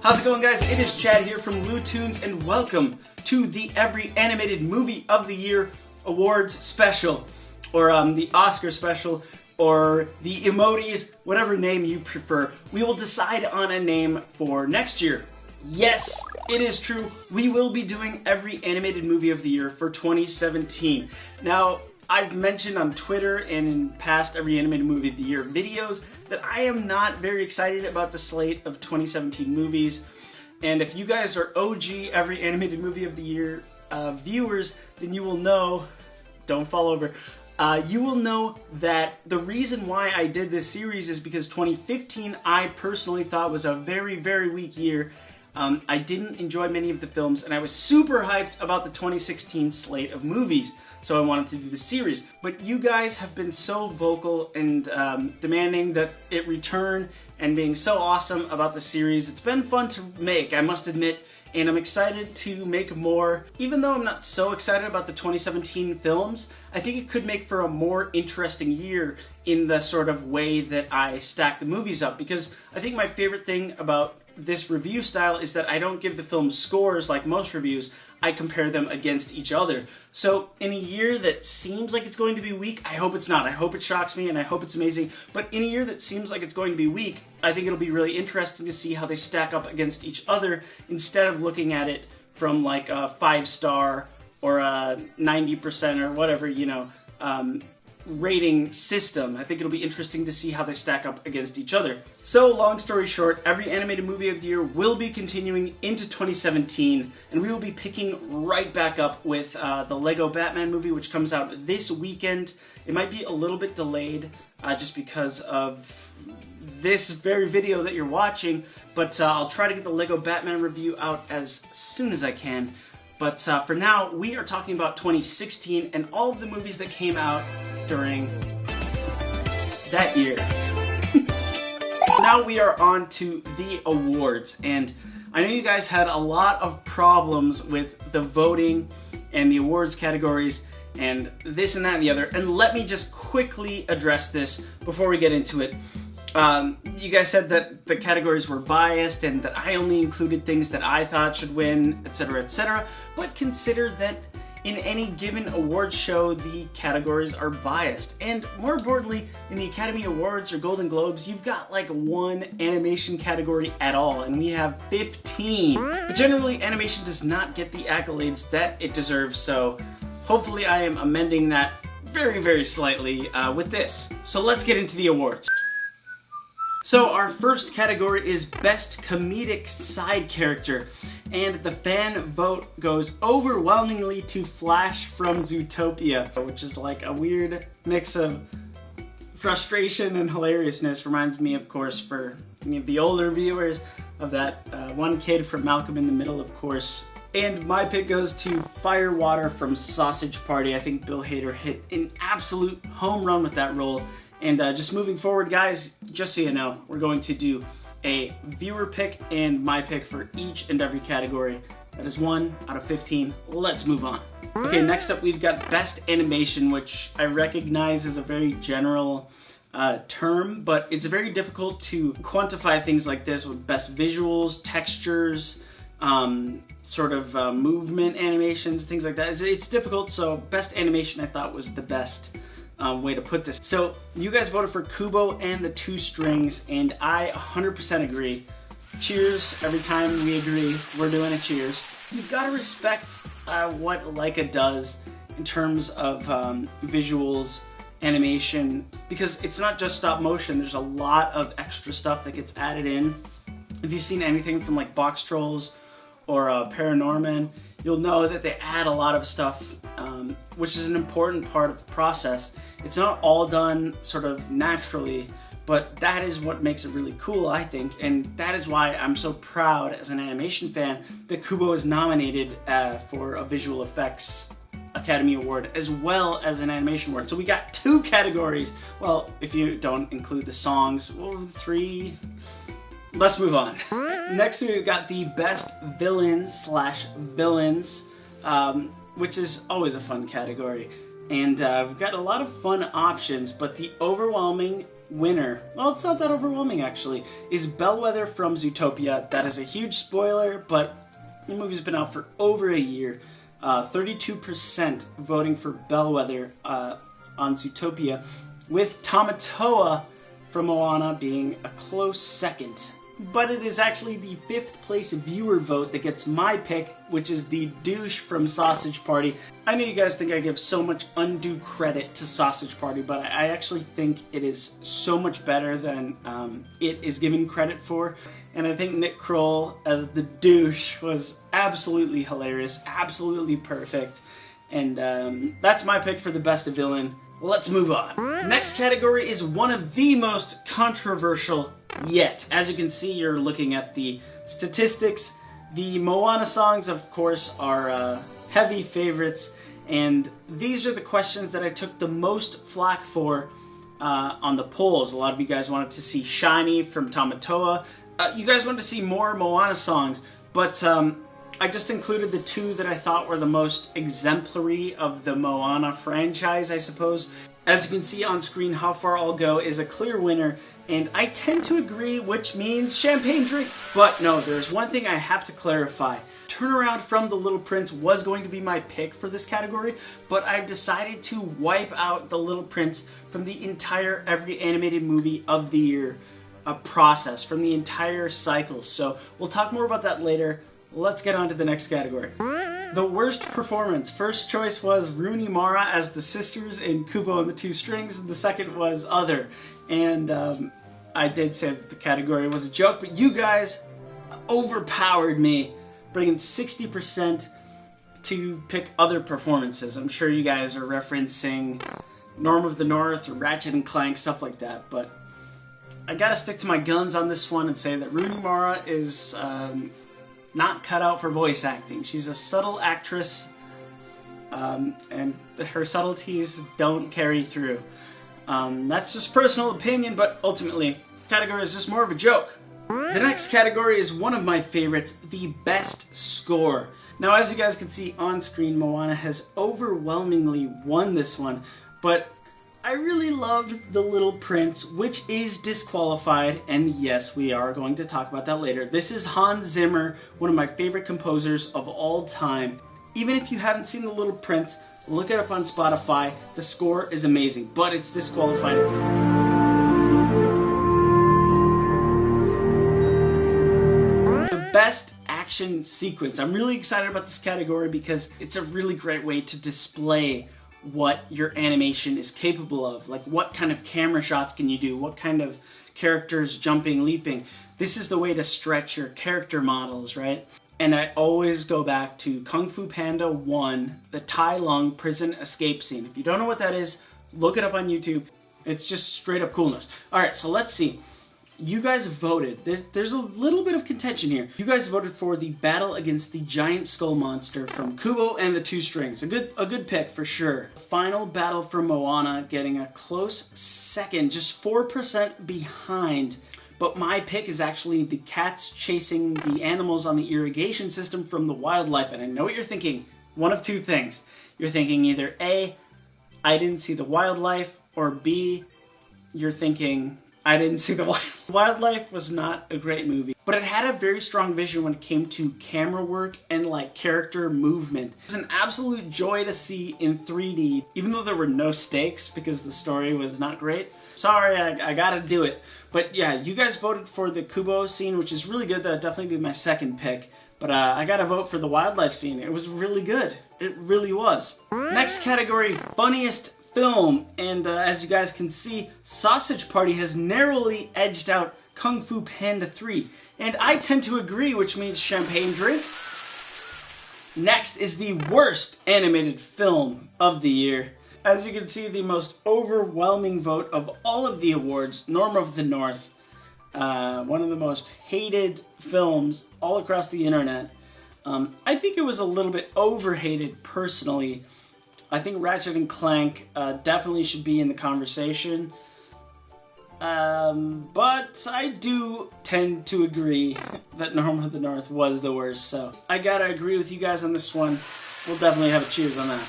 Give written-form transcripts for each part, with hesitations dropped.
How's it going, guys? It is Chad here from LuToons, and welcome to the Every Animated Movie of the Year Awards Special, or the Oscar Special, or the Emoties, whatever name you prefer. We will decide on a name for next year. Yes, it is true. We will be doing Every Animated Movie of the Year for 2017. Now, I've mentioned on Twitter and in past Every Animated Movie of the Year videos that I am not very excited about the slate of 2017 movies. And if you guys are OG Every Animated Movie of the Year viewers, then you will know, don't fall over, you will know that the reason why I did this series is because 2015 I personally thought was a very, very weak year. I didn't enjoy many of the films, and I was super hyped about the 2016 slate of movies, so I wanted to do the series. But you guys have been so vocal and demanding that it return and being so awesome about the series. It's been fun to make, I must admit, and I'm excited to make more. Even though I'm not so excited about the 2017 films, I think it could make for a more interesting year in the sort of way that I stack the movies up, because I think my favorite thing about this review style is that I don't give the films scores like most reviews. I compare them against each other. So in a year that seems like it's going to be weak, I hope it's not. I hope it shocks me and I hope it's amazing. But in a year that seems like it's going to be weak, I think it'll be really interesting to see how they stack up against each other instead of looking at it from like a 5-star or a 90% or whatever, you know, rating system. I think it'll be interesting to see how they stack up against each other. So, long story short, Every Animated Movie of the Year will be continuing into 2017, and we will be picking right back up with the Lego Batman movie, which comes out this weekend. It might be a little bit delayed just because of this very video that you're watching, but I'll try to get the Lego Batman review out as soon as I can. But for now, we are talking about 2016 and all of the movies that came out during that year. Now we are on to the awards, and I know you guys had a lot of problems with the voting and the awards categories and this and that and the other, and let me just quickly address this before we get into it. You guys said that the categories were biased and that I only included things that I thought should win, etc., etc. But consider that in any given awards show, the categories are biased. And more importantly, in the Academy Awards or Golden Globes, you've got like one animation category at all, and we have 15. But generally, animation does not get the accolades that it deserves, so hopefully I am amending that very, very slightly with this. So let's get into the awards. So our first category is Best Comedic Side Character, and the fan vote goes overwhelmingly to Flash from Zootopia, which is like a weird mix of frustration and hilariousness. Reminds me, of course, for the older viewers, of that one kid from Malcolm in the Middle, of course. And my pick goes to Firewater from Sausage Party. I think Bill Hader hit an absolute home run with that role. And just moving forward, guys, just so you know, we're going to do a viewer pick and my pick for each and every category. That is 1 out of 15. Let's move on. Okay, next up we've got Best Animation, which I recognize is a very general term, but it's very difficult to quantify things like this with best visuals, textures, sort of movement animations, things like that. It's difficult, so Best Animation I thought was the best way to put this. So you guys voted for Kubo and the Two Strings, and I 100% agree. Cheers every time we agree. We're doing a cheers. You've got to respect what Laika does in terms of visuals, animation, because it's not just stop motion. There's a lot of extra stuff that gets added in. If you've seen anything from like Box Trolls or Paranorman, you'll know that they add a lot of stuff, which is an important part of the process. It's not all done sort of naturally, but that is what makes it really cool, I think, and that is why I'm so proud as an animation fan that Kubo is nominated for a Visual Effects Academy Award as well as an Animation Award. So we got 2 categories. Well, if you don't include the songs, well, 3. Let's move on. Next we've got the Best Villain/Villains, which is always a fun category. And we've got a lot of fun options, but the overwhelming winner, well, it's not that overwhelming actually, is Bellwether from Zootopia. That is a huge spoiler, but the movie's been out for over a year. 32% voting for Bellwether on Zootopia, with Tamatoa from Moana being a close second. But it is actually the 5th place viewer vote that gets my pick, which is the douche from Sausage Party. I know you guys think I give so much undue credit to Sausage Party, but I actually think it is so much better than it is given credit for. And I think Nick Kroll as the douche was absolutely hilarious, absolutely perfect. And that's my pick for the best villain. Let's move on. Next category is one of the most controversial yet. As you can see, you're looking at the statistics. The Moana songs, of course, are heavy favorites, and these are the questions that I took the most flack for on the polls. A lot of you guys wanted to see Shiny from Tamatoa. You guys wanted to see more Moana songs, but I just included the 2 that I thought were the most exemplary of the Moana franchise, I suppose. As you can see on screen, How Far I'll Go is a clear winner, and I tend to agree, which means champagne drink. But no, there's one thing I have to clarify. Turnaround from The Little Prince was going to be my pick for this category, but I've decided to wipe out The Little Prince from the entire Every Animated Movie of the Year process, from the entire cycle. So we'll talk more about that later. Let's get on to the next category. The worst performance. First choice was Rooney Mara as the sisters in Kubo and the Two Strings. The second was Other. And I did say that the category was a joke, but you guys overpowered me, bringing 60% to pick other performances. I'm sure you guys are referencing Norm of the North or Ratchet and Clank, stuff like that, but I gotta stick to my guns on this one and say that Rooney Mara is not cut out for voice acting. She's a subtle actress, and her subtleties don't carry through. That's just personal opinion, but ultimately, the category is just more of a joke. The next category is one of my favorites, the best score. Now, as you guys can see on screen, Moana has overwhelmingly won this one, but I really loved The Little Prince, which is disqualified, and yes, we are going to talk about that later. This is Hans Zimmer, one of my favorite composers of all time. Even if you haven't seen The Little Prince, look it up on Spotify. The score is amazing, but it's disqualified. The best action sequence. I'm really excited about this category because it's a really great way to display what your animation is capable of. Like, what kind of camera shots can you do? What kind of characters jumping, leaping? This is the way to stretch your character models, right? And I always go back to Kung Fu Panda 1, the Tai Lung prison escape scene. If you don't know what that is, look it up on YouTube. It's just straight up coolness. Alright, so let's see. You guys voted. There's a little bit of contention here. You guys voted for the battle against the giant skull monster from Kubo and the Two Strings. A good pick for sure. Final battle for Moana getting a close second, just 4% behind. But my pick is actually the cats chasing the animals on the irrigation system from the wildlife. And I know what you're thinking. One of two things. You're thinking either A, I didn't see the wildlife, or B, you're thinking, I didn't see the wildlife. Was not a great movie, but it had a very strong vision when it came to camera work and like character movement. It was an absolute joy to see in 3D, even though there were no stakes because the story was not great. Sorry, I gotta do it. But yeah, you guys voted for the Kubo scene, which is really good. That'd definitely be my second pick. But I gotta vote for the wildlife scene. It was really good. It really was. Next category, funniest film, and as you guys can see, Sausage Party has narrowly edged out Kung Fu Panda 3, and I tend to agree, which means champagne drink. Next is the worst animated film of the year. As you can see, the most overwhelming vote of all of the awards, Norm of the North, one of the most hated films all across the internet. I think it was a little bit overhated personally. I think Ratchet and Clank definitely should be in the conversation. But I do tend to agree that Norm of the North was the worst, so I gotta agree with you guys on this one. We'll definitely have a cheers on that.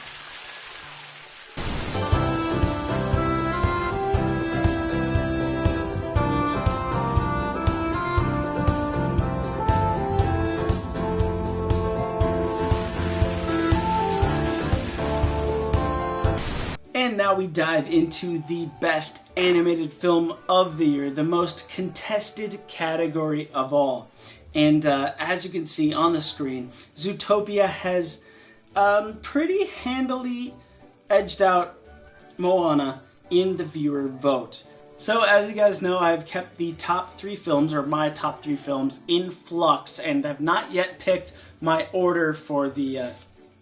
And now we dive into the best animated film of the year, the most contested category of all. And as you can see on the screen, Zootopia has pretty handily edged out Moana in the viewer vote. So as you guys know, I've kept the top 3 films, or my top 3 films, in flux, and I've not yet picked my order for the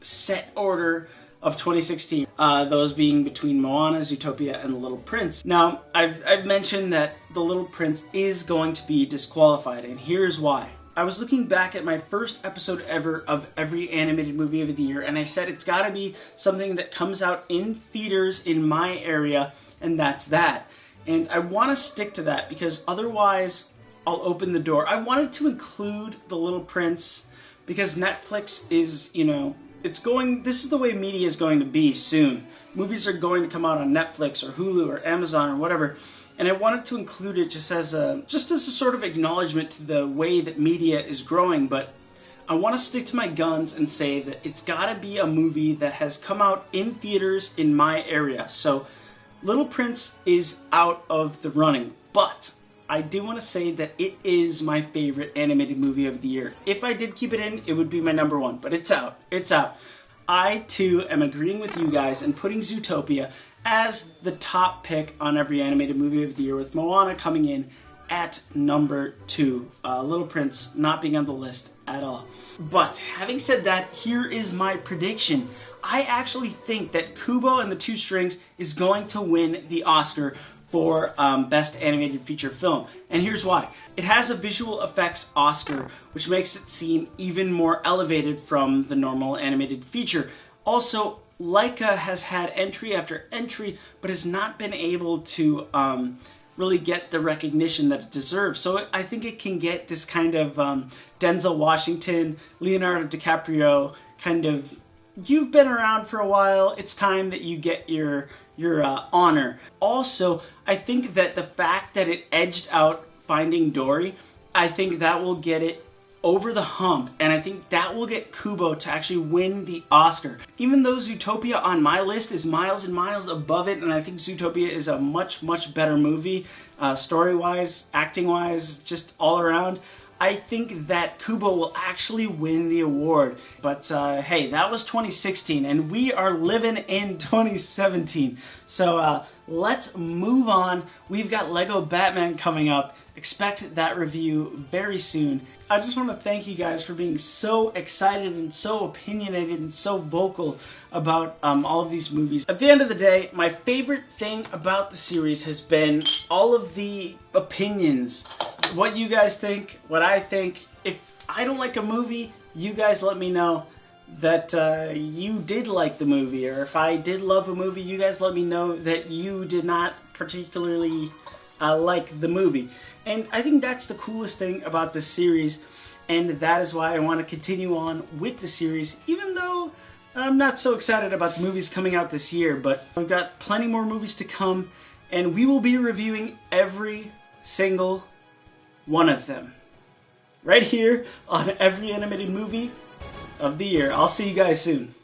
set order of 2016, those being between Moana, Zootopia, and The Little Prince. Now, I've mentioned that The Little Prince is going to be disqualified, and here's why. I was looking back at my first episode ever of every animated movie of the year, and I said it's gotta be something that comes out in theaters in my area, and that's that. And I want to stick to that because otherwise I'll open the door. I wanted to include The Little Prince because Netflix is, you know, this is the way media is going to be soon. Movies are going to come out on Netflix or Hulu or Amazon or whatever. And I wanted to include it just as a sort of acknowledgement to the way that media is growing, but I want to stick to my guns and say that it's gotta be a movie that has come out in theaters in my area. So Little Prince is out of the running, but I do want to say that it is my favorite animated movie of the year. If I did keep it in, it would be my number 1, but it's out. It's out. I, too, am agreeing with you guys and putting Zootopia as the top pick on every animated movie of the year, with Moana coming in at number 2. Little Prince not being on the list at all. But having said that, here is my prediction. I actually think that Kubo and the Two Strings is going to win the Oscar for Best Animated Feature Film. And here's why. It has a visual effects Oscar, which makes it seem even more elevated from the normal animated feature. Also, Laika has had entry after entry, but has not been able to really get the recognition that it deserves. So I think it can get this kind of Denzel Washington, Leonardo DiCaprio kind of, you've been around for a while, it's time that you get your honor. Also, I think that the fact that it edged out Finding Dory, I think that will get it over the hump, and I think that will get Kubo to actually win the Oscar. Even though Zootopia on my list is miles and miles above it, and I think Zootopia is a much, much better movie, story-wise, acting-wise, just all around, I think that Kubo will actually win the award. But hey, that was 2016, and we are living in 2017. So let's move on. We've got Lego Batman coming up. Expect that review very soon. I just want to thank you guys for being so excited and so opinionated and so vocal about all of these movies. At the end of the day, my favorite thing about the series has been all of the opinions. What you guys think, what I think. If I don't like a movie, you guys let me know that you did like the movie. Or if I did love a movie, you guys let me know that you did not particularly like the movie. And I think that's the coolest thing about this series, and that is why I want to continue on with the series, even though I'm not so excited about the movies coming out this year. But we've got plenty more movies to come, and we will be reviewing every single one of them right here on every animated movie of the year. I'll see you guys soon.